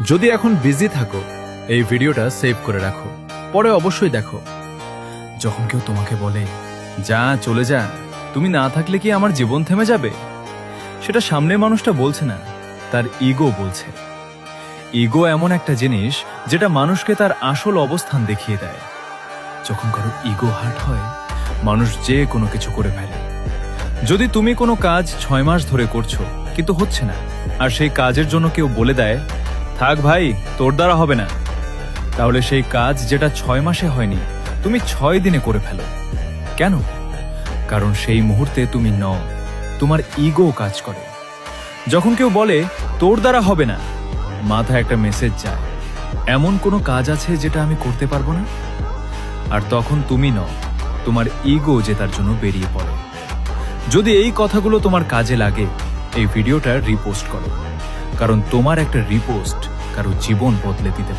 যদি এখন বিজি থাকো এই ভিডিওটা সেভ করে রাখো, পরে অবশ্যই দেখো। যখন কেউ তোমাকে বলে যা চলে যা, তুমি না থাকলে কি আমার জীবন থেমে যাবে, সেটা সামনের মানুষটা বলছে না, তার ইগো বলছে। ইগো এমন একটা জিনিস যেটা মানুষকে তার আসল অবস্থান দেখিয়ে দেয়। যখন কারো ইগো হার্ট হয়, মানুষ যে কোনো কিছু করে ফেলে। যদি তুমি কোনো কাজ 6 মাস ধরে করছো কিন্তু হচ্ছে না, আর সেই কাজের জন্য কেউ বলে দেয় থাক ভাই তোর দ্বারা হবে না, তাহলে সেই কাজ যেটা 6 মাসে হয়নি তুমি 6 দিনে করে ফেলো। কেন? কারণ সেই মুহূর্তে তুমি নও, তোমার ইগো কাজ করে। যখন কেউ বলে তোর দ্বারা হবে না, মাথায় একটা মেসেজ যায় এমন কোনো কাজ আছে যেটা আমি করতে পারবো না। আর তখন তুমি নও, তোমার ইগো যে তার জন্য বেরিয়ে পড়ে। যদি এই কথাগুলো তোমার কাজে লাগে, এই ভিডিওটা রিপোস্ট করো, কারণ তোমার একটা রিপোস্ট কারো জীবন বদলে দিতে পারে।